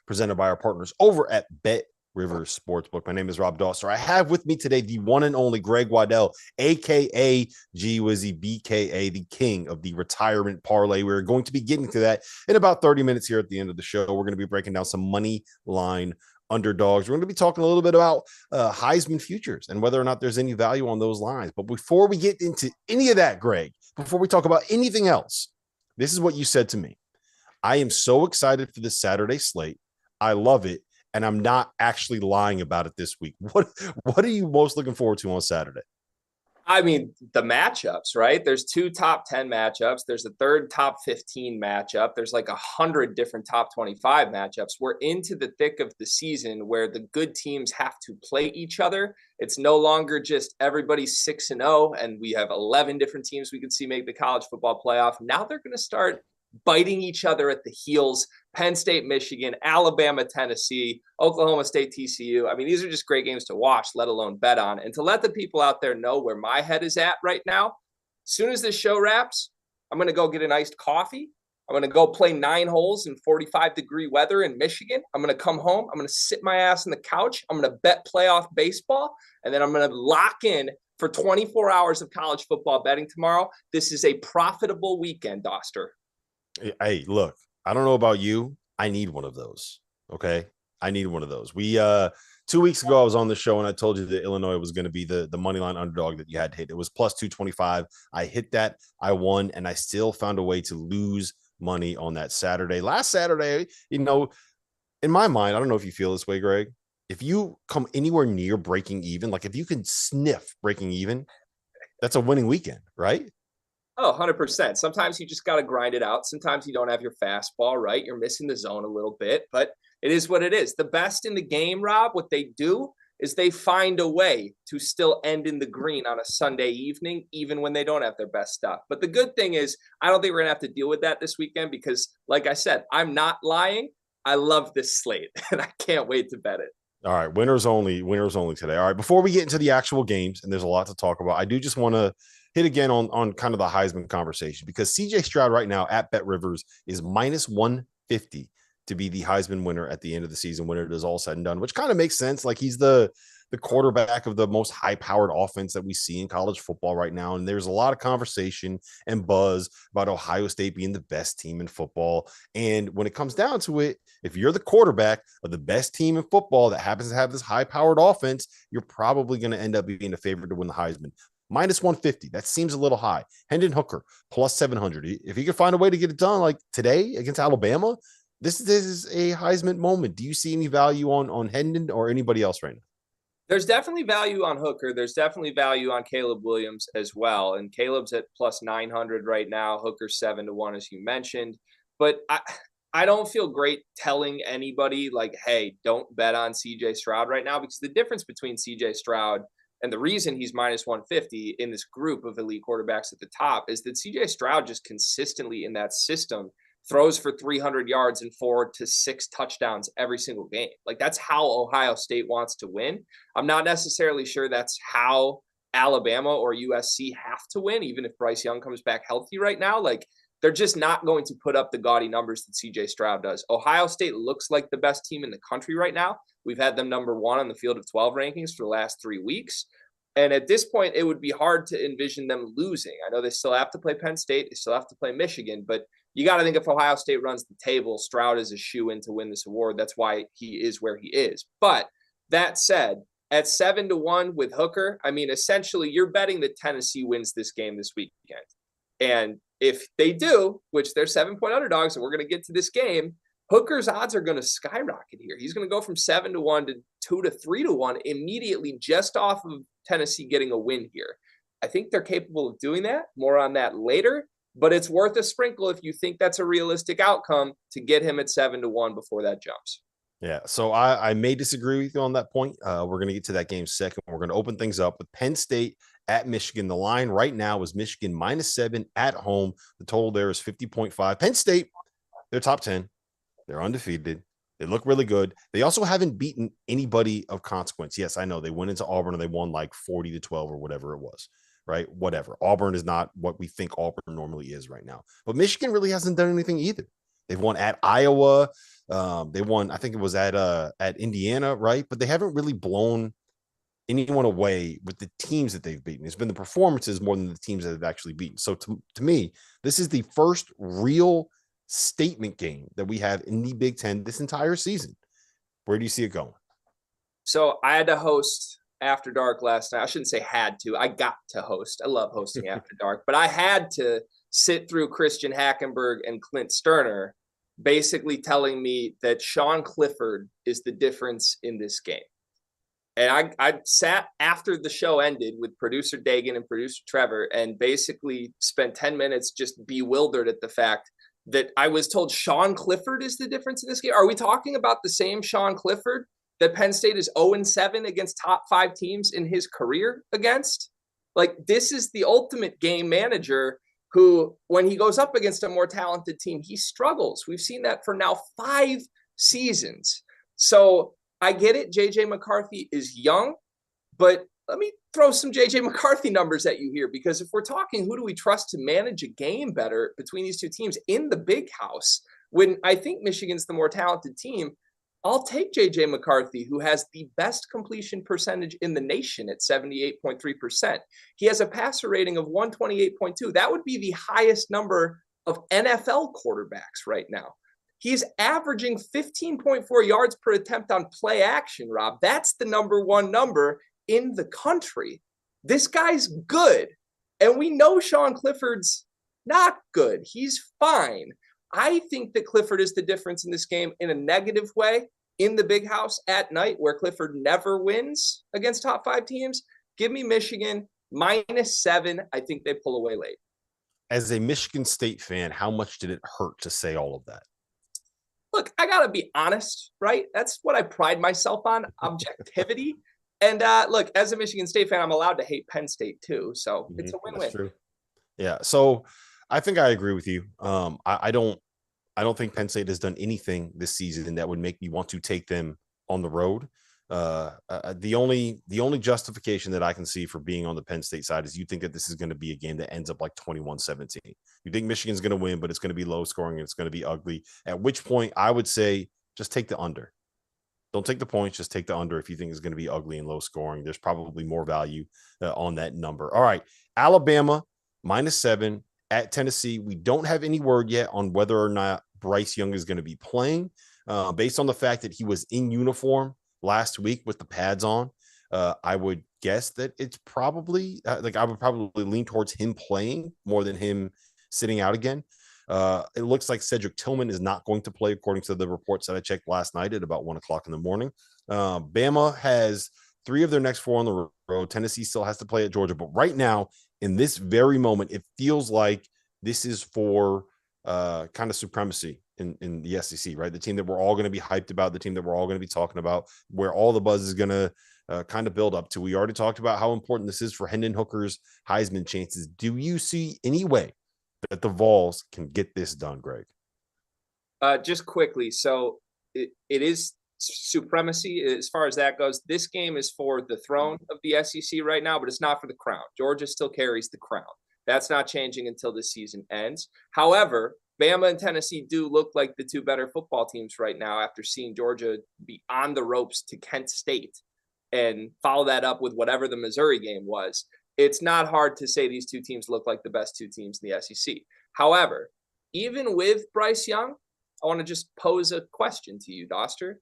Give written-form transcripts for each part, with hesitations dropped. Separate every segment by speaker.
Speaker 1: presented by our partners over at Bet Rivers Sportsbook. My name is Rob Dauster. I have with me today the one and only Greg Waddell, aka G Wizzy BKA, the king of the retirement parlay. We're going to be getting to that in about 30 minutes here at the end of the show. We're going to be breaking down some money line underdogs. We're going to be talking a little bit about Heisman futures and whether or not there's any value on those lines. But before we get into any of that, Greg, before we talk about anything else, this is what you said to me. I am so excited for this Saturday slate. I love it. And I'm not actually lying about it this week. What are you most looking forward to on Saturday?
Speaker 2: I mean, the matchups, right? There's 2 top 10 matchups. There's a third top 15 matchup. There's like 100 different top 25 matchups. We're into the thick of the season where the good teams have to play each other. It's no longer just everybody's 6-0 and we have 11 different teams we could see make the college football playoff. Now they're going to start biting each other at the heels. Penn State-Michigan, Alabama, Tennessee, Oklahoma State-TCU. I mean, these are just great games to watch, let alone bet on. And to let the people out there know where my head is at right now, as soon as this show wraps, I'm going to go get an iced coffee. I'm going to go play 9 holes in 45-degree weather in Michigan. I'm going to come home. I'm going to sit my ass on the couch. I'm going to bet playoff baseball. And then I'm going to lock in for 24 hours of college football betting tomorrow. This is a profitable weekend, Dauster.
Speaker 1: Hey, look, I don't know about you. I need one of those. Okay. I need one of those. We 2 weeks ago, I was on the show and I told you that Illinois was going to be the money line underdog that you had to hit. It was plus 225. I hit that. I won, and I still found a way to lose money on that Saturday. Last Saturday, in my mind, I don't know if you feel this way, Greg. If you come anywhere near breaking even, like if you can sniff breaking even, that's a winning weekend, right?
Speaker 2: Oh, 100%. Sometimes you just got to grind it out. Sometimes you don't have your fastball, right? You're missing the zone a little bit, but it is what it is. The best in the game, Rob, what they do is they find a way to still end in the green on a Sunday evening, even when they don't have their best stuff. But the good thing is, I don't think we're going to have to deal with that this weekend because, like I said, I'm not lying. I love this slate, and I can't wait to bet it.
Speaker 1: All right, winners only today. All right, before we get into the actual games, and there's a lot to talk about, I do just want to hit again on kind of the Heisman conversation because CJ Stroud right now at Bet Rivers is minus 150 to be the Heisman winner at the end of the season when it is all said and done, which kind of makes sense. Like he's the quarterback of the most high-powered offense that we see in college football right now. And there's a lot of conversation and buzz about Ohio State being the best team in football. And when it comes down to it, if you're the quarterback of the best team in football that happens to have this high-powered offense, you're probably going to end up being a favorite to win the Heisman. Minus 150. That seems a little high. Hendon Hooker, plus 700. If he can find a way to get it done like today against Alabama, this is a Heisman moment. Do you see any value on Hendon or anybody else right now?
Speaker 2: There's definitely value on Hooker. There's definitely value on Caleb Williams as well. And Caleb's at plus 900 right now. Hooker's 7-1, as you mentioned. But I don't feel great telling anybody like, hey, don't bet on CJ Stroud right now, because the difference between CJ Stroud and the reason he's minus 150 in this group of elite quarterbacks at the top is that CJ Stroud just consistently in that system throws for 300 yards and 4 to 6 touchdowns every single game. Like that's how Ohio State wants to win. I'm not necessarily sure that's how Alabama or USC have to win, even if Bryce Young comes back healthy right now. Like they're just not going to put up the gaudy numbers that CJ Stroud does. Ohio State looks like the best team in the country right now. We've had them number 1 on the field of 12 rankings for the last 3 weeks. And at this point, it would be hard to envision them losing. I know they still have to play Penn State. They still have to play Michigan. But you got to think if Ohio State runs the table, Stroud is a shoe-in to win this award. That's why he is where he is. But that said, at 7-1 with Hooker, I mean, essentially, you're betting that Tennessee wins this game this weekend. And if they do, which they're 7-point underdogs, and we're going to get to this game, Hooker's odds are going to skyrocket here. He's going to go from 7-1 to 2 to 3-1 immediately just off of Tennessee getting a win here. I think they're capable of doing that. More on that later, but it's worth a sprinkle if you think that's a realistic outcome to get him at 7-1 before that jumps.
Speaker 1: Yeah, so I may disagree with you on that point. We're going to get to that game second. We're going to open things up with Penn State at Michigan. The line right now is Michigan -7 at home. The total there is 50.5. Penn State, they're top 10. They're undefeated. They look really good. They also haven't beaten anybody of consequence. Yes, I know they went into Auburn and they won like 40-12 or whatever it was, right? Whatever. Auburn is not what we think Auburn normally is right now. But Michigan really hasn't done anything either. They've won at Iowa. They won, I think it was at Indiana, right? But they haven't really blown anyone away with the teams that they've beaten. It's been the performances more than the teams that they've actually beaten. So to me, this is the first real statement game that we have in the Big Ten this entire season. Where do you see it going?
Speaker 2: So I had to host After Dark last night. I shouldn't say had to. I got to host. I love hosting After Dark, but I had to sit through Christian Hackenberg and Clint Sterner basically telling me that Sean Clifford is the difference in this game. And I sat after the show ended with producer Dagan and producer Trevor and basically spent 10 minutes just bewildered at the fact that I was told Sean Clifford is the difference in this game. Are we talking about the same Sean Clifford that Penn State is 0-7 against top 5 teams in his career against? Like, this is the ultimate game manager who, when he goes up against a more talented team, he struggles. We've seen that for now 5 seasons. So I get it. JJ McCarthy is young, but let me throw some JJ McCarthy numbers at you here, because if we're talking who do we trust to manage a game better between these two teams in the big house, when I think Michigan's the more talented team, I'll take JJ McCarthy, who has the best completion percentage in the nation at 78.3%. He has a passer rating of 128.2. That would be the highest number of NFL quarterbacks right now. He's averaging 15.4 yards per attempt on play action, Rob. That's the number one number in the country. This guy's good. And we know Sean Clifford's not good. He's fine. I think that Clifford is the difference in this game in a negative way in the big house at night, where Clifford never wins against top 5 teams. Give me Michigan -7. I think they pull away late.
Speaker 1: As a Michigan State fan, how much did it hurt to say all of that?
Speaker 2: Look, I got to be honest, right? That's what I pride myself on, objectivity. And look, as a Michigan State fan, I'm allowed to hate Penn State too. So it's a win-win.
Speaker 1: That's true. Yeah. So I think I agree with you. I don't think Penn State has done anything this season that would make me want to take them on the road. The only justification that I can see for being on the Penn State side is you think that this is going to be a game that ends up like 21-17. You think Michigan's going to win, but it's going to be low scoring and it's going to be ugly. At which point I would say just take the under. Don't take the points, just take the under if you think it's going to be ugly and low scoring. There's probably more value on that number. All right, Alabama -7 at Tennessee. We don't have any word yet on whether or not Bryce Young is going to be playing. Based on the fact that he was in uniform last week with the pads on, I would guess that it's probably I would probably lean towards him playing more than him sitting out again. It looks like Cedric Tillman is not going to play, according to the reports that I checked last night at about 1 o'clock in the morning. Bama has 3 of their next 4 on the road. Tennessee still has to play at Georgia, but right now, in this very moment, it feels like this is for kind of supremacy in the SEC, right? The team that we're all going to be hyped about, the team that we're all going to be talking about, where all the buzz is going to kind of build up to. We already talked about how important this is for Hendon Hooker's Heisman chances. Do you see any way that the Vols can get this done, Greg?
Speaker 2: Just quickly, so it is supremacy as far as that goes. This game is for the throne of the SEC right now, but it's not for the crown. Georgia still carries the crown. That's not changing until the season ends. However, Bama and Tennessee do look like the 2 better football teams right now after seeing Georgia be on the ropes to Kent State and follow that up with whatever the Missouri game was. It's not hard to say these 2 teams look like the best 2 teams in the SEC. However, even with Bryce Young, I want to just pose a question to you, Dauster.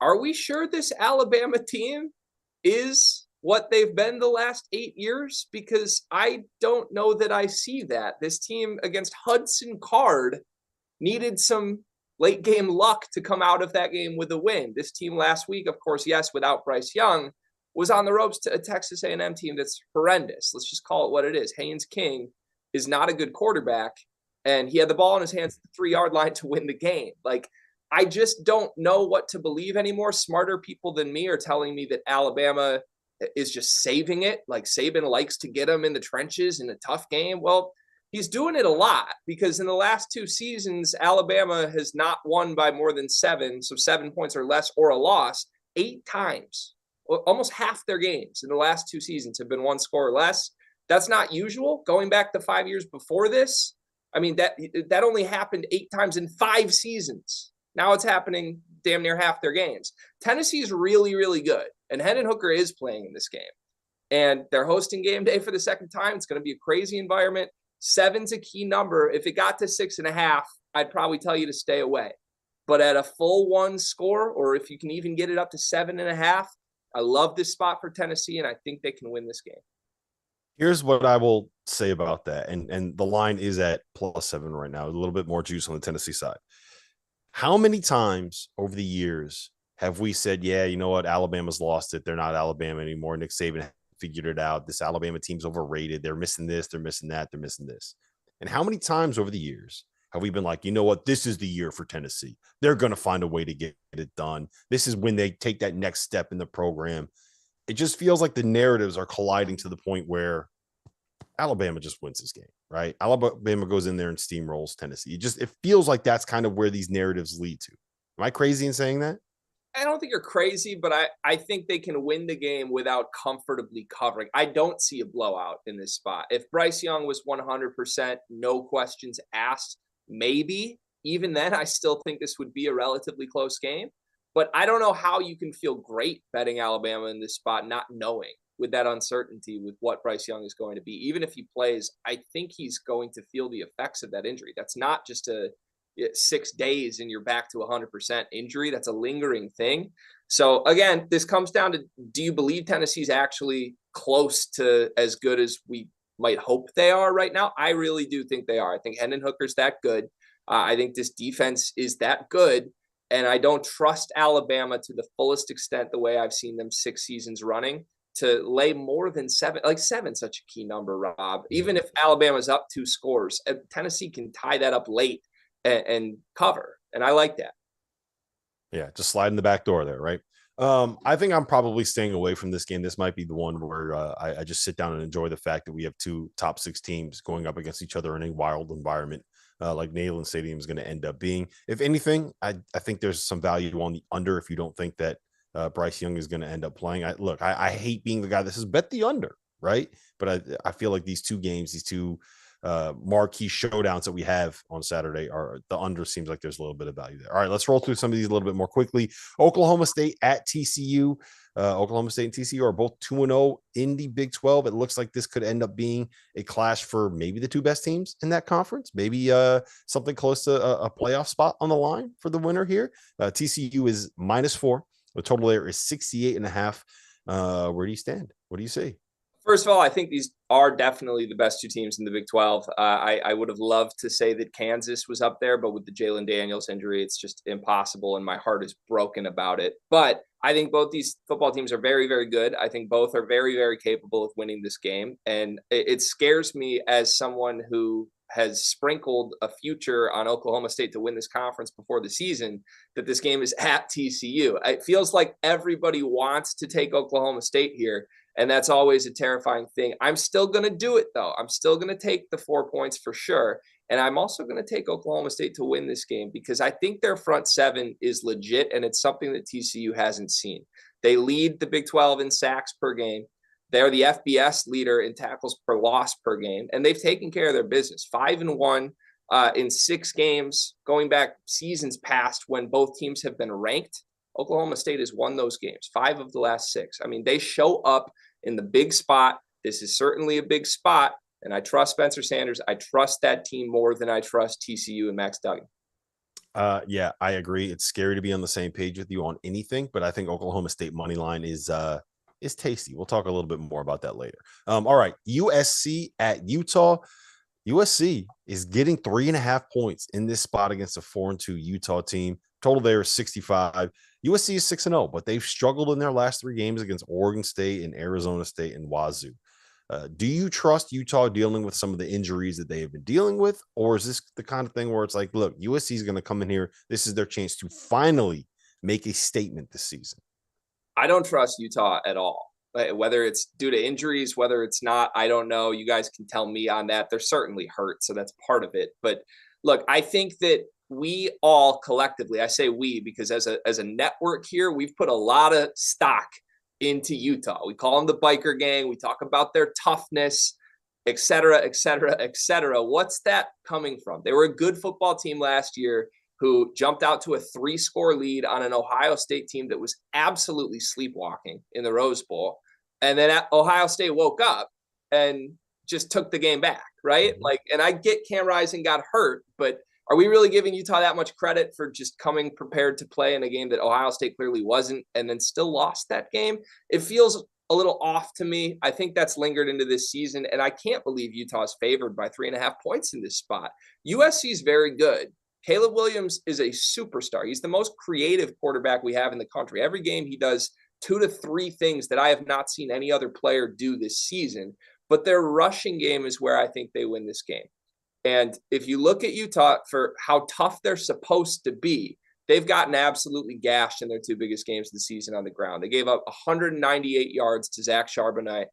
Speaker 2: Are we sure this Alabama team is what they've been the last 8 years? Because I don't know that I see that. This team against Hudson Card needed some late game luck to come out of that game with a win. This team last week, of course, yes, without Bryce Young, was on the ropes to a Texas A&M team that's horrendous. Let's just call it what it is. Haynes King is not a good quarterback, and he had the ball in his hands at the 3-yard line to win the game. Like, I just don't know what to believe anymore. Smarter people than me are telling me that Alabama is just saving it. Like, Saban likes to get them in the trenches in a tough game. Well, he's doing it a lot, because in the last 2 seasons, Alabama has not won by more than 7, so 7 points or less, or a loss 8 times. Almost half their games in the last 2 seasons have been 1 score or less. That's not usual. Going back to 5 years before this, I mean, that only happened 8 times in 5 seasons. Now it's happening damn near half their games. Tennessee's really, really good. And Hendon Hooker is playing in this game. And they're hosting game day for the second time. It's going to be a crazy environment. 7's a key number. If it got to 6.5, I'd probably tell you to stay away. But at a full 1 score, or if you can even get it up to 7.5, I love this spot for Tennessee, and I think they can win this game.
Speaker 1: Here's what I will say about that. And the line is at +7 right now, a little bit more juice on the Tennessee side. How many times over the years have we said, yeah, you know what? Alabama's lost it. They're not Alabama anymore. Nick Saban figured it out. This Alabama team's overrated. They're missing this. They're missing that. They're missing this. And how many times over the years have we been like, you know what? This is the year for Tennessee. They're going to find a way to get it done. This is when they take that next step in the program. It just feels like the narratives are colliding to the point where Alabama just wins this game, right? Alabama goes in there and steamrolls Tennessee. It feels like that's kind of where these narratives lead to. Am I crazy in saying that?
Speaker 2: I don't think you're crazy, but I think they can win the game without comfortably covering. I don't see a blowout in this spot. If Bryce Young was 100%, no questions asked, maybe. Even then, I still think this would be a relatively close game. But I don't know how you can feel great betting Alabama in this spot, not knowing with that uncertainty with what Bryce Young is going to be. Even if he plays, I think he's going to feel the effects of that injury. That's not just 6 days and you're back to 100% injury. That's a lingering thing. So again, this comes down to, do you believe Tennessee's actually close to as good as we might hope they are right now? I really do think they are. I think Hendon Hooker's that good. I think this defense is that good. And I don't trust Alabama to the fullest extent the way I've seen them 6 seasons running to lay more than 7. Like 7's such a key number, Rob. Even if Alabama's up 2 scores, Tennessee can tie that up late and cover. And I like that.
Speaker 1: Yeah, just slide in the back door there, right? I think I'm probably staying away from this game. This might be the one where I just sit down and enjoy the fact that we have 2 top 6 teams going up against each other in a wild environment. Like Neyland Stadium is going to end up being. If anything, I think there's some value on the under if you don't think that Bryce Young is going to end up playing. I hate being the guy that says bet the under, right? But I feel like these 2 games, these 2 marquee showdowns that we have on Saturday are the under. Seems like there's a little bit of value there. All right, let's roll through some of these a little bit more quickly. Oklahoma State at TCU. Oklahoma State and TCU are both 2-0 in the Big 12. It looks like this could end up being a clash for maybe the 2 best teams in that conference. Maybe something close to a playoff spot on the line for the winner here. TCU is -4. The total there is 68.5. Where do you stand? What do you see?
Speaker 2: First of all, I think these are definitely the best 2 teams in the Big 12. I would have loved to say that Kansas was up there, but with the Jalen Daniels injury, it's just impossible, and my heart is broken about it. But I think both these football teams are very, very good. I think both are very, very capable of winning this game. And it scares me as someone who has sprinkled a future on Oklahoma State to win this conference before the season, that this game is at TCU. It feels like everybody wants to take Oklahoma State here. And that's always a terrifying thing. I'm still going to do it, though. I'm still going to take the 4 points for sure. And I'm also going to take Oklahoma State to win this game because I think their front 7 is legit, and it's something that TCU hasn't seen. They lead the Big 12 in sacks per game. They're the FBS leader in tackles per loss per game, and they've taken care of their business. 5-1 in 6 games, going back seasons past when both teams have been ranked. Oklahoma State has won those games, 5 of the last 6. I mean, they show up in the big spot. This is certainly a big spot, and I trust Spencer Sanders. I trust that team more than I trust TCU and Max Duggan.
Speaker 1: Yeah, I agree. It's scary to be on the same page with you on anything, but I think Oklahoma State money line is tasty. We'll talk a little bit more about that later. All right, USC at Utah. USC is getting 3.5 points in this spot against a 4-2 Utah team. Total there is 65. USC is 6-0, but they've struggled in their last 3 games against Oregon State and Arizona State and Wazoo. Do you trust Utah dealing with some of the injuries that they have been dealing with? Or is this the kind of thing where it's like, look, USC is going to come in here. This is their chance to finally make a statement this season?
Speaker 2: I don't trust Utah at all. Whether it's due to injuries, whether it's not, I don't know. You guys can tell me on that. They're certainly hurt, so that's part of it. But look, I think that we all collectively, I say we because as a network here, we've put a lot of stock into Utah. We call them the biker gang. We talk about their toughness. et cetera, et cetera, et cetera. What's that coming from? They were a good football team last year who jumped out to a 3-score lead on an Ohio State team that was absolutely sleepwalking in the Rose Bowl. And then Ohio State woke up and just took the game back, right? Like, and I get Cam Rising got hurt, but are we really giving Utah that much credit for just coming prepared to play in a game that Ohio State clearly wasn't and then still lost that game? It feels a little off to me. I think that's lingered into this season, and I can't believe Utah's favored by 3.5 points in this spot. USC is very good. Caleb Williams is a superstar. He's the most creative quarterback we have in the country. Every game he does 2 to 3 things that I have not seen any other player do this season. But their rushing game is where I think they win this game. And if you look at Utah for how tough they're supposed to be, they've gotten absolutely gashed in their 2 biggest games of the season on the ground. They gave up 198 yards to Zach Charbonnet.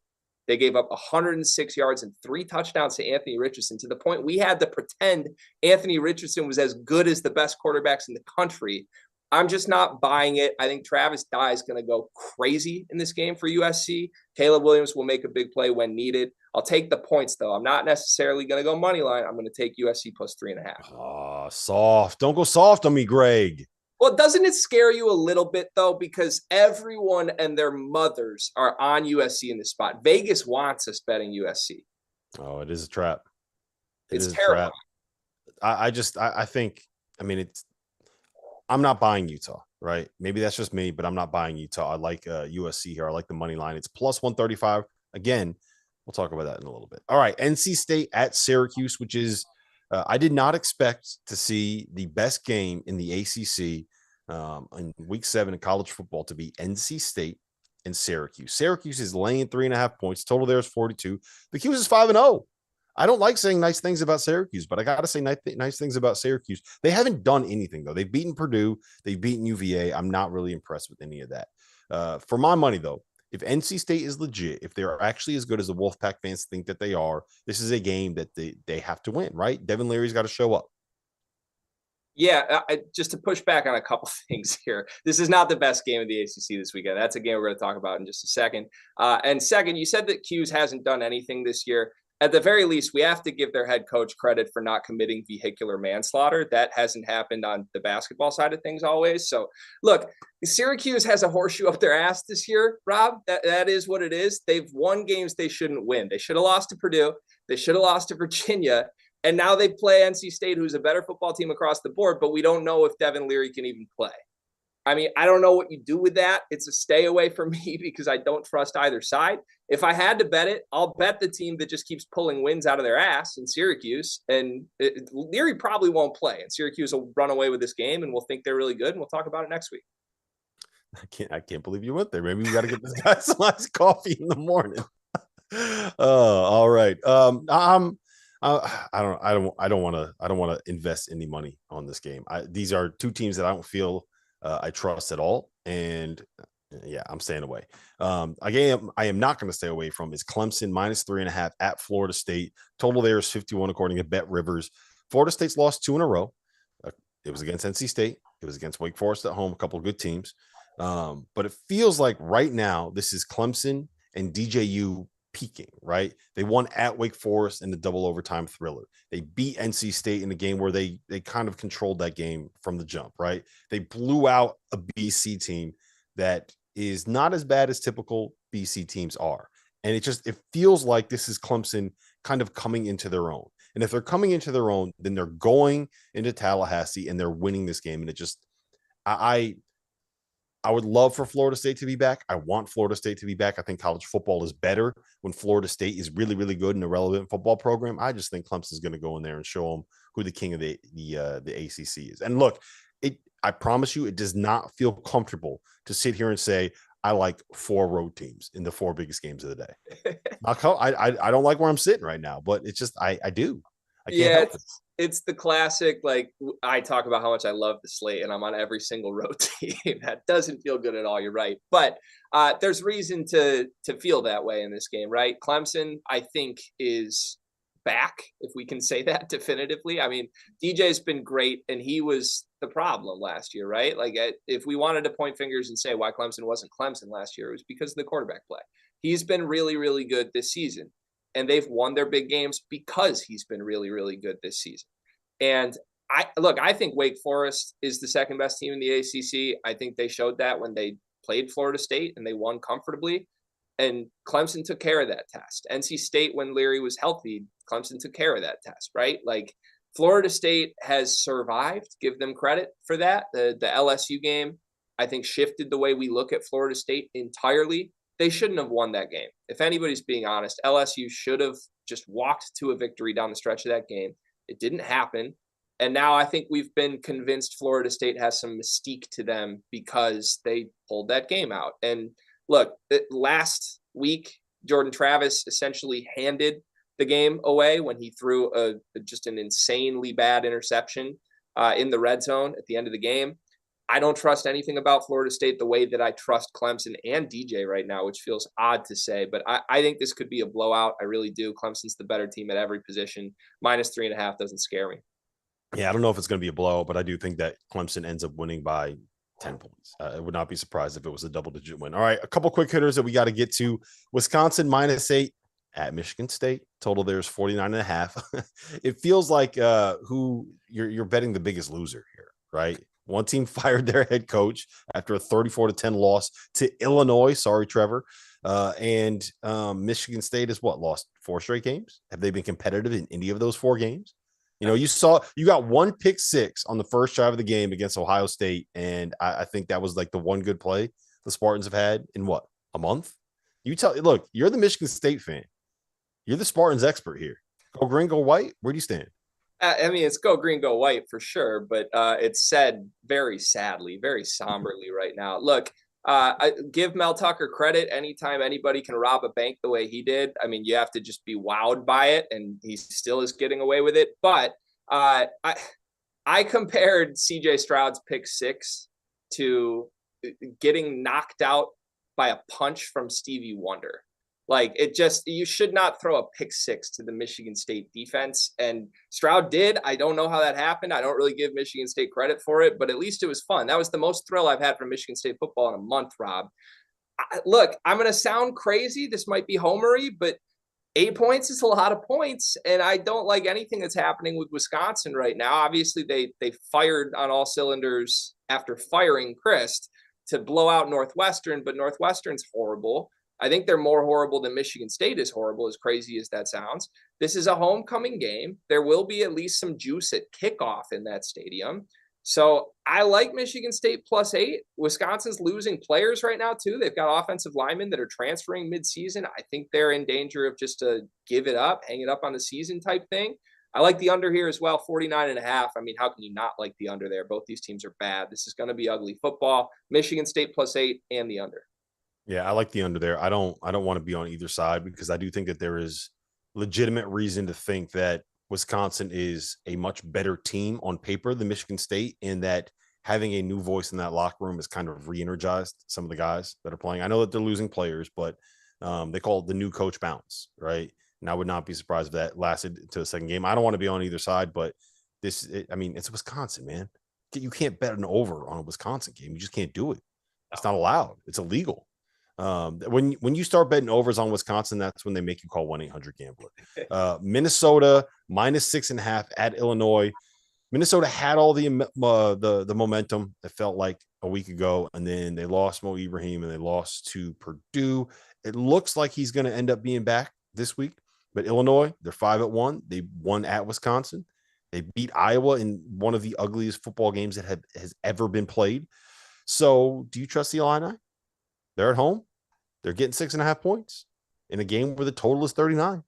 Speaker 2: They gave up 106 yards and 3 touchdowns to Anthony Richardson, to the point we had to pretend Anthony Richardson was as good as the best quarterbacks in the country. I'm just not buying it. I think Travis Dye is going to go crazy in this game for USC. Caleb Williams will make a big play when needed. I'll take the points, though. I'm not necessarily going to go money line. I'm going to take USC plus 3.5.
Speaker 1: Oh, soft. Don't go soft on me, Greg.
Speaker 2: Well, doesn't it scare you a little bit, though? Because everyone and their mothers are on USC in this spot. Vegas wants us betting USC.
Speaker 1: Oh, it is a trap.
Speaker 2: It's terrible.
Speaker 1: I think, I'm not buying Utah, right? Maybe that's just me, but I'm not buying Utah. I like USC here. I like the money line. It's plus 135. Again, we'll talk about that in a little bit. All right, NC State at Syracuse, which is I did not expect to see the best game in the ACC in week 7 in college football to be NC State and Syracuse. Syracuse is laying 3.5 points. Total there is 42. The Cuse is 5-0. I don't like saying nice things about Syracuse, but I got to say nice things about Syracuse. They haven't done anything, though. They've beaten Purdue. They've beaten UVA. I'm not really impressed with any of that. For my money, though, if NC State is legit, if they're actually as good as the Wolfpack fans think that they are, this is a game that they have to win, right? Devin Leary's got to show up.
Speaker 2: Yeah, just to push back on a couple things here. This is not the best game of the ACC this weekend. That's a game we're going to talk about in just a second. And second, you said that Cuse hasn't done anything this year. At the very least, we have to give their head coach credit for not committing vehicular manslaughter. That hasn't happened on the basketball side of things always. So, look, Syracuse has a horseshoe up their ass this year, Rob. That is what it is. They've won games they shouldn't win. They should have lost to Purdue. They should have lost to Virginia. And now they play NC State, who's a better football team across the board, but we don't know if Devin Leary can even play. I mean, I don't know what you do with that. It's a stay away for me because I don't trust either side. If I had to bet it, I'll bet the team that just keeps pulling wins out of their ass in Syracuse. And Leary probably won't play. And Syracuse will run away with this game and we'll think they're really good. And we'll talk about it next week.
Speaker 1: I can't believe you went there. Maybe we got to get this guy some nice coffee in the morning. All right. I don't want to invest any money on this game. These are 2 teams that I don't feel I trust at all. And yeah, I'm staying away. Again, I am not going to stay away from is Clemson minus 3.5 at Florida State. Total there is 51 according to Bet Rivers. Florida State's lost 2 in a row. It was against NC State. It was against Wake Forest at home, a couple of good teams. But it feels like right now this is Clemson and DJU peaking, right? They won at Wake Forest in the double overtime thriller. They beat NC State in a game where they kind of controlled that game from the jump, right? They blew out a BC team that is not as bad as typical BC teams are. And it feels like this is Clemson kind of coming into their own. And if they're coming into their own, then they're going into Tallahassee and they're winning this game. And it just, I would love for Florida State to be back. I want Florida State to be back. I think college football is better when Florida State is really, really good in a relevant football program. I just think Clemson's going to go in there and show them who the king of the ACC is. And look, I promise you, it does not feel comfortable to sit here and say, I like 4 road teams in the 4 biggest games of the day. I don't like where I'm sitting right now, but it's just, I do. I can't help it.
Speaker 2: It's the classic, like I talk about how much I love the slate and I'm on every single road team. That doesn't feel good at all. You're right. But there's reason to feel that way in this game, right? Clemson, I think, is back, if we can say that definitively. I mean, DJ's been great and he was the problem last year, right? Like if we wanted to point fingers and say why Clemson wasn't Clemson last year, it was because of the quarterback play. He's been really, really good this season. and they've won their big games because he's been really, really good this season. And I think Wake Forest is the second best team in the ACC. I think they showed that when they played Florida State and they won comfortably. And Clemson took care of that test. NC State, when Leary was healthy, Clemson took care of that test, right? Like Florida State has survived. Give them credit for that. The LSU game, I think, shifted the way we look at Florida State entirely. They shouldn't have won that game. If anybody's being honest, LSU should have just walked to a victory down the stretch of that game. It didn't happen. And now I think we've been convinced Florida State has some mystique to them because they pulled that game out. And look, last week, Jordan Travis essentially handed the game away when he threw just an insanely bad interception in the red zone at the end of the game. I don't trust anything about Florida State the way that I trust Clemson and DJ right now, which feels odd to say, but I think this could be a blowout. I really do. Clemson's the better team at every position. -3.5 doesn't scare me.
Speaker 1: Yeah, I don't know if it's going to be a blowout, but I do think that Clemson ends up winning by 10 points. I would not be surprised if it was a double-digit win. All right, a couple quick hitters that we got to get to. Wisconsin -8 at Michigan State. Total there's 49.5. It feels like who you're betting the biggest loser here, right? One team fired their head coach after a 34-10 loss to Illinois. Sorry, Trevor. And Michigan State has lost 4 straight games? Have they been competitive in any of those 4 games? You know, you got 1 pick six on the first drive of the game against Ohio State. And I think that was like the one good play the Spartans have had in a month? Look, you're the Michigan State fan. You're the Spartans expert here. Go green, go white. Where do you stand?
Speaker 2: I mean, it's go green, go white for sure, but it's said very sadly, very somberly right now. Look, I give Mel Tucker credit. Anytime anybody can rob a bank the way he did, I mean, you have to just be wowed by it, and he still is getting away with it. But I compared CJ Stroud's pick 6 to getting knocked out by a punch from Stevie Wonder. Like you should not throw a pick 6 to the Michigan State defense. And Stroud did. I don't know how that happened. I don't really give Michigan State credit for it, but at least it was fun. That was the most thrill I've had from Michigan State football in a month, Rob. Look, I'm going to sound crazy. This might be homery, but 8 points is a lot of points. And I don't like anything that's happening with Wisconsin right now. Obviously, they fired on all cylinders after firing Christ to blow out Northwestern, but Northwestern's horrible. I think they're more horrible than Michigan State is horrible, as crazy as that sounds. This is a homecoming game. There will be at least some juice at kickoff in that stadium. So I like Michigan State +8. Wisconsin's losing players right now, too. They've got offensive linemen that are transferring midseason. I think they're in danger of just to give it up, hang it up on the season type thing. I like the under here as well, 49.5. I mean, how can you not like the under there? Both these teams are bad. This is going to be ugly football. Michigan State +8 and the under.
Speaker 1: Yeah, I like the under there. I don't want to be on either side because I do think that there is legitimate reason to think that Wisconsin is a much better team on paper than Michigan State, and that having a new voice in that locker room has kind of re-energized some of the guys that are playing. I know that they're losing players, but they call it the new coach bounce, right? And I would not be surprised if that lasted to a second game. I don't want to be on either side, but it's Wisconsin, man. You can't bet an over on a Wisconsin game. You just can't do it. It's not allowed. It's illegal. When you start betting overs on Wisconsin, that's when they make you call 1-800-GAMBLER. Minnesota -6.5 at Illinois. Minnesota had all the momentum. It felt like a week ago, and then they lost Mo Ibrahim and they lost to Purdue. It looks like he's going to end up being back this week, but Illinois, they're 5-1. They won at Wisconsin. They beat Iowa in one of the ugliest football games that has ever been played. So, do you trust the Illini? They're at home. They're getting 6.5 points in a game where the total is 39.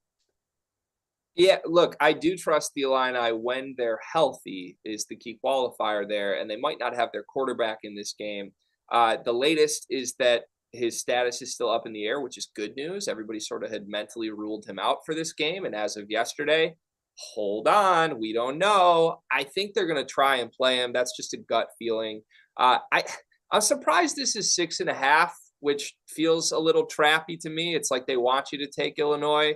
Speaker 2: Yeah, look, I do trust the Illini when they're healthy is the key qualifier there, and they might not have their quarterback in this game. The latest is that his status is still up in the air, which is good news. Everybody sort of had mentally ruled him out for this game, and as of yesterday, hold on, we don't know. I think they're going to try and play him. That's just a gut feeling. I'm surprised this is 6.5. Which feels a little trappy to me. It's like they want you to take Illinois.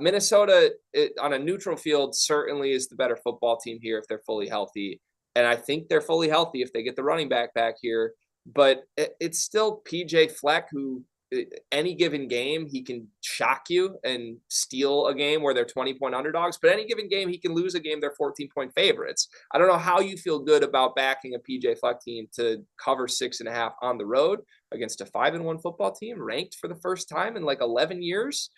Speaker 2: Minnesota on a neutral field certainly is the better football team here if they're fully healthy. And I think they're fully healthy if they get the running back here. But it's still PJ Fleck, who any given game, he can shock you and steal a game where they're 20-point underdogs, but any given game, he can lose a game they're 14-point favorites. I don't know how you feel good about backing a PJ Fleck team to cover 6.5 on the road against a 5-1 football team ranked for the first time in like 11 years.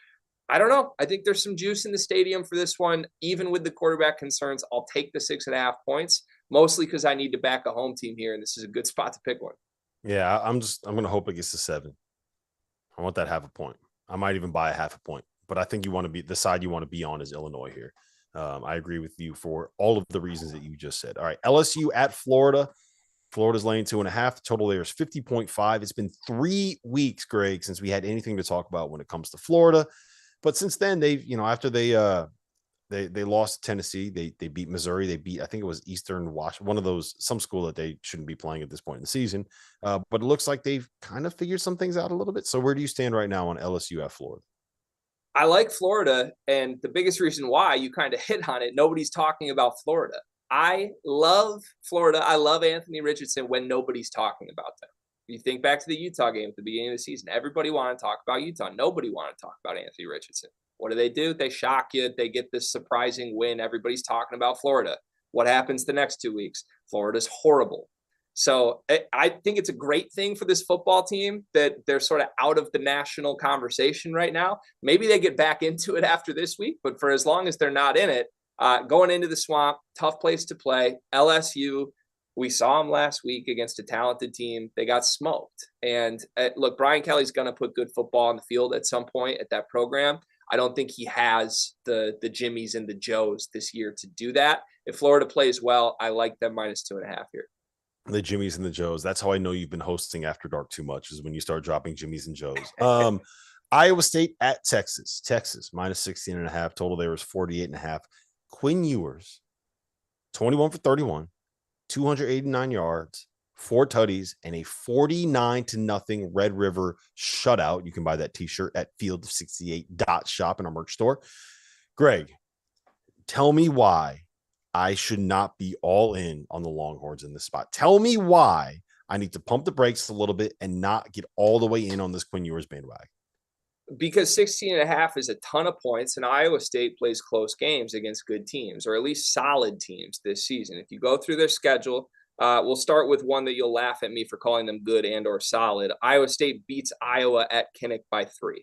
Speaker 2: I don't know. I think there's some juice in the stadium for this one. Even with the quarterback concerns, I'll take the 6.5 points, mostly because I need to back a home team here, and this is a good spot to pick one.
Speaker 1: Yeah, I'm going to hope it gets to 7. I want that half a point. I might even buy a half a point, but I think you want to be the side you want to be on is Illinois here. I agree with you for all of the reasons that you just said. All right, LSU at Florida. Florida's laying 2.5. Total there is 50.5. It's been 3 weeks, Greg, since we had anything to talk about when it comes to Florida. But since then, they've, after they lost to Tennessee, they beat Missouri, they beat, I think it was Eastern Washington, one of those, some school that they shouldn't be playing at this point in the season. But it looks like they've kind of figured some things out a little bit. So where do you stand right now on LSU at Florida?
Speaker 2: I like Florida, and the biggest reason why, you kind of hit on it, nobody's talking about Florida. I love Florida. I love Anthony Richardson when nobody's talking about them. You think back to the Utah game at the beginning of the season, everybody wanted to talk about Utah. Nobody wanted to talk about Anthony Richardson. What do? They shock you. They get this surprising win. Everybody's talking about Florida. What happens the next 2 weeks? Florida's horrible. So I think it's a great thing for this football team that they're sort of out of the national conversation right now. Maybe they get back into it after this week, but for as long as they're not in it, going into the swamp, tough place to play. LSU, we saw them last week against a talented team. They got smoked. And look, Brian Kelly's going to put good football on the field at some point at that program. I don't think he has the Jimmies and the Joes this year to do that. If Florida plays well, I like them -2.5 here.
Speaker 1: The Jimmies and the Joes. That's how I know you've been hosting After Dark too much, is when you start dropping Jimmies and Joes. Iowa State at Texas. Texas -16.5. Total there was 48.5. Quinn Ewers, 21 for 31, 289 yards, 4 tutties, and a 49-0 Red River shutout. You can buy that t-shirt at field68.shop in our merch store. Greg, tell me why I should not be all in on the Longhorns in this spot. Tell me why I need to pump the brakes a little bit and not get all the way in on this Quinn Ewers bandwagon.
Speaker 2: Because 16.5 is a ton of points, and Iowa State plays close games against good teams, or at least solid teams this season. If you go through their schedule, we'll start with one that you'll laugh at me for calling them good and or solid. Iowa State beats Iowa at Kinnick by 3.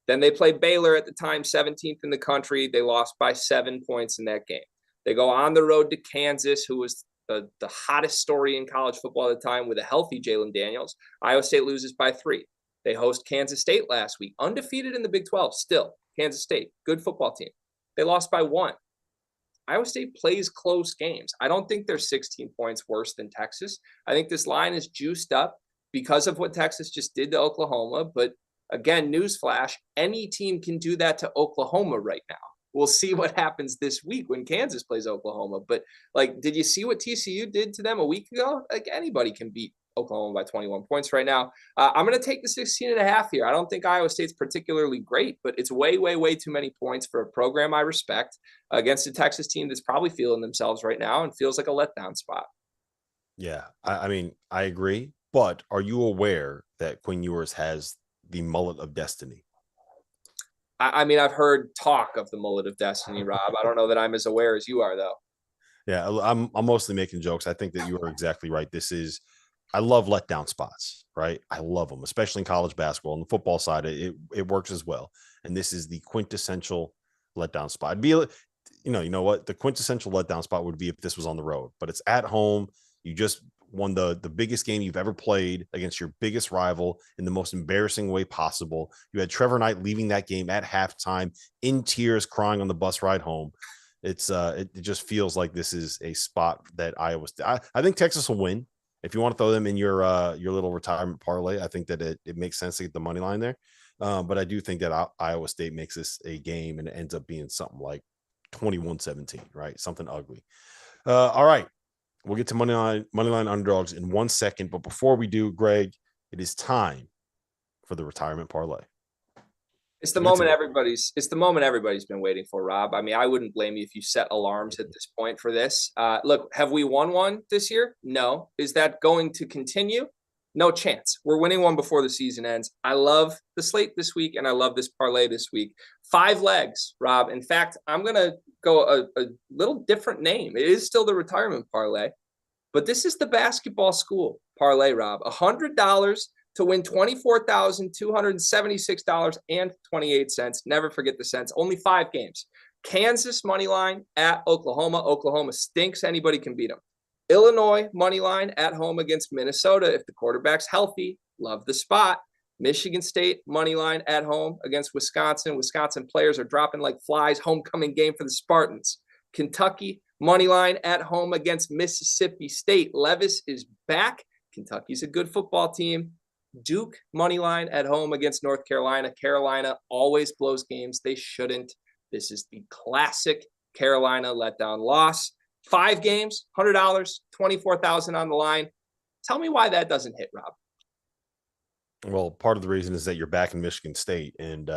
Speaker 2: Then they play Baylor, at the time 17th in the country. They lost by 7 points in that game. They go on the road to Kansas, who was the hottest story in college football at the time with a healthy Jalen Daniels. Iowa State loses by 3. They host Kansas State last week, undefeated in the Big 12 still. Kansas State, good football team. They lost by 1. Iowa State plays close games. I don't think they're 16 points worse than Texas. I think this line is juiced up because of what Texas just did to Oklahoma. But again, newsflash, any team can do that to Oklahoma right now. We'll see what happens this week when Kansas plays Oklahoma. But, did you see what TCU did to them a week ago? Anybody can beat Oklahoma by 21 points right now. I'm going to take the 16.5 here. I don't think Iowa State's particularly great, but it's way, way, way too many points for a program I respect against a Texas team that's probably feeling themselves right now and feels like a letdown spot.
Speaker 1: Yeah, I mean, I agree. But are you aware that Quinn Ewers has the mullet of destiny?
Speaker 2: I mean, I've heard talk of the mullet of destiny, Rob. I don't know that I'm as aware as you are, though.
Speaker 1: Yeah, I'm mostly making jokes. I think that you are exactly right. I love letdown spots, right? I love them, especially in college basketball. On the football side, it works as well. And this is the quintessential letdown spot. It'd be, you know what? The quintessential letdown spot would be if this was on the road, but it's at home. You just won the biggest game you've ever played against your biggest rival in the most embarrassing way possible. You had Trevor Knight leaving that game at halftime in tears, crying on the bus ride home. It just feels like this is a spot that I think Texas will win. If you want to throw them in your little retirement parlay, I think that it makes sense to get the money line there. But I do think that Iowa State makes this a game and it ends up being something like 21-17, right? Something ugly. All right. We'll get to moneyline underdogs in 1 second. But before we do, Greg, it is time for the retirement parlay.
Speaker 2: It's the moment everybody's been waiting for, Rob. I mean, I wouldn't blame you if you set alarms at this point for this. Look, have we won one this year? No. Is that going to continue? No chance. We're winning one before the season ends. I love the slate this week, and I love this parlay this week. 5 legs, Rob. In fact, I'm going to go a little different name. It is still the retirement parlay, but this is the basketball school parlay, Rob. $100 to win $24,276.28. Never forget the cents. Only 5 games. Kansas money line at Oklahoma. Oklahoma stinks. Anybody can beat them. Illinois money line at home against Minnesota. If the quarterback's healthy, love the spot. Michigan State money line at home against Wisconsin. Wisconsin players are dropping like flies. Homecoming game for the Spartans. Kentucky money line at home against Mississippi State. Levis is back. Kentucky's a good football team. Duke money line at home against North Carolina. Carolina always blows games they shouldn't. This is the classic Carolina letdown loss. 5 games, $100, $24,000 on the line. Tell me why that doesn't hit, Rob.
Speaker 1: Well, part of the reason is that you're back in Michigan State, and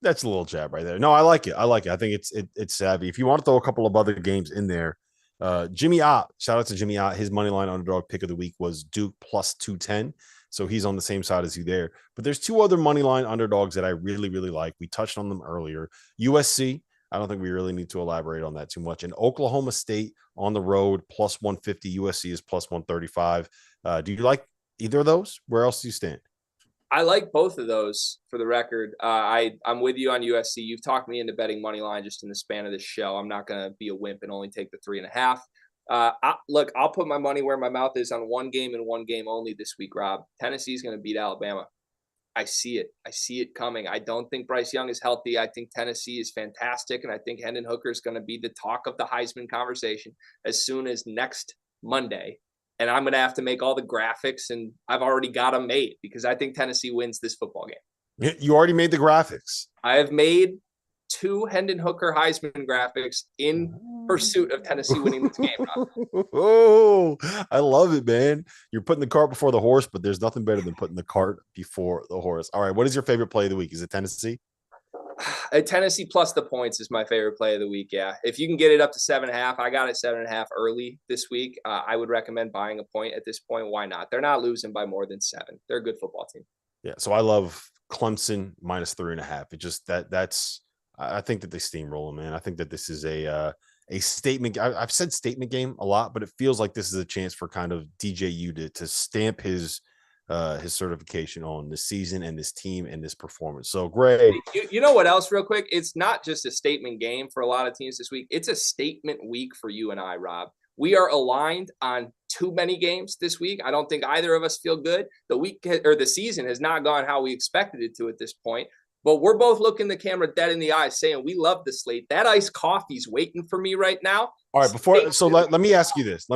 Speaker 1: that's a little jab right there. No, I like it. I think it's savvy. If you want to throw a couple of other games in there, Jimmy Ott, shout out to Jimmy Ott. His money line underdog pick of the week was Duke plus 210. So he's on the same side as you there. But there's 2 other money line underdogs that I really, really like. We touched on them earlier. USC. I don't think we really need to elaborate on that too much. And Oklahoma State on the road, plus 150. USC is plus 135. Do you like either of those? Where else do you stand?
Speaker 2: I like both of those for the record. I'm with you on USC. You've talked me into betting money line just in the span of this show. I'm not going to be a wimp and only take the 3.5. Look, I'll put my money where my mouth is on one game and one game only this week, Rob. Tennessee's going to beat Alabama. I see it. I see it coming. I don't think Bryce Young is healthy. I think Tennessee is fantastic, and I think Hendon Hooker is going to be the talk of the Heisman conversation as soon as next Monday. And I'm going to have to make all the graphics, and I've already got them made because I think Tennessee wins this football game.
Speaker 1: You already made the graphics.
Speaker 2: I have made 2 Hendon Hooker Heisman graphics in pursuit of Tennessee winning this game.
Speaker 1: Oh, I love it, man. You're putting the cart before the horse, but there's nothing better than putting the cart before the horse. All right, what is your favorite play of the week? Is it Tennessee?
Speaker 2: Tennessee plus the points is my favorite play of the week, yeah. If you can get it up to 7.5, I got it 7.5 early this week. I would recommend buying a point at this point. Why not? They're not losing by more than 7. They're a good football team.
Speaker 1: Yeah, so I love Clemson minus 3.5. It just that's I think that they steamroll them, man. I think that this is a statement. I've said statement game a lot, but it feels like this is a chance for kind of DJU to stamp his certification on this season and this team and this performance. So great.
Speaker 2: You know what else real quick? It's not just a statement game for a lot of teams this week. It's a statement week for you and I, Rob. We are aligned on too many games this week. I don't think either of us feel good. The week or the season has not gone how we expected it to at this point. But we're both looking the camera dead in the eyes saying we love the slate. That iced coffee's waiting for me right now.
Speaker 1: All right, let me ask you this.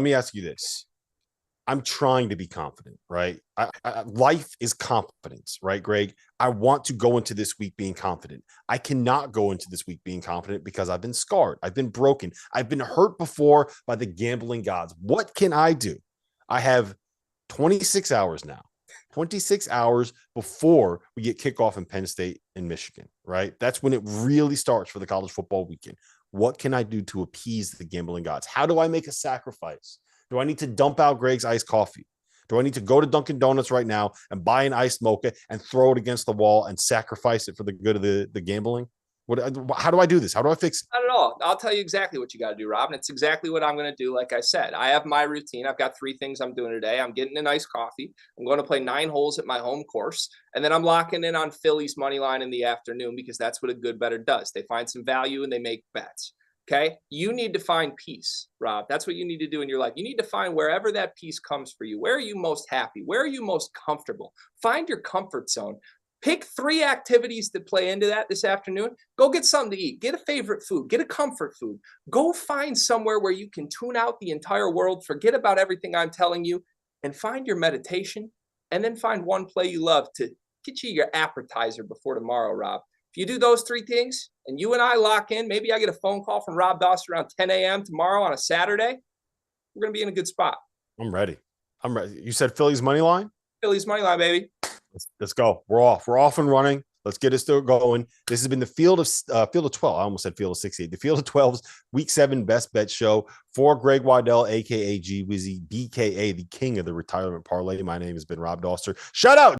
Speaker 1: I'm trying to be confident, right? Life is confidence, right, Greg? I want to go into this week being confident. I cannot go into this week being confident because I've been scarred. I've been broken. I've been hurt before by the gambling gods. What can I do? I have 26 hours now. 26 hours before we get kickoff in Penn State and Michigan, right? That's when it really starts for the college football weekend. What can I do to appease the gambling gods? How do I make a sacrifice? Do I need to dump out Greg's iced coffee? Do I need to go to Dunkin' Donuts right now and buy an iced mocha and throw it against the wall and sacrifice it for the good of the gambling? How do I do this? How do I fix it?
Speaker 2: Not at all. I'll tell you exactly what you got to do, Rob. And it's exactly what I'm going to do. Like I said, I have my routine. I've got 3 things I'm doing today. I'm getting an iced coffee. I'm going to play 9 holes at my home course. And then I'm locking in on Philly's money line in the afternoon because that's what a good bettor does. They find some value and they make bets. Okay. You need to find peace, Rob. That's what you need to do in your life. You need to find wherever that peace comes for you. Where are you most happy? Where are you most comfortable? Find your comfort zone. Pick 3 activities that play into that this afternoon. Go get something to eat. Get a favorite food. Get a comfort food. Go find somewhere where you can tune out the entire world, forget about everything I'm telling you, and find your meditation, and then find one play you love to get you your appetizer before tomorrow, Rob. If you do those 3 things and you and I lock in, maybe I get a phone call from Rob Dauster around 10 a.m. tomorrow on a Saturday, we're going to be in a good spot.
Speaker 1: I'm ready. You said Philly's money line?
Speaker 2: Philly's money line, baby.
Speaker 1: Let's go. We're off and running. Let's get us still going. This has been the Field of 12. I almost said Field of 68. The Field of 12's Week 7 Best Bet Show for Greg Waddell, a.k.a. G Wizzy, BKA, the king of the Retirement Parlay. My name has been Rob Dauster. Shout out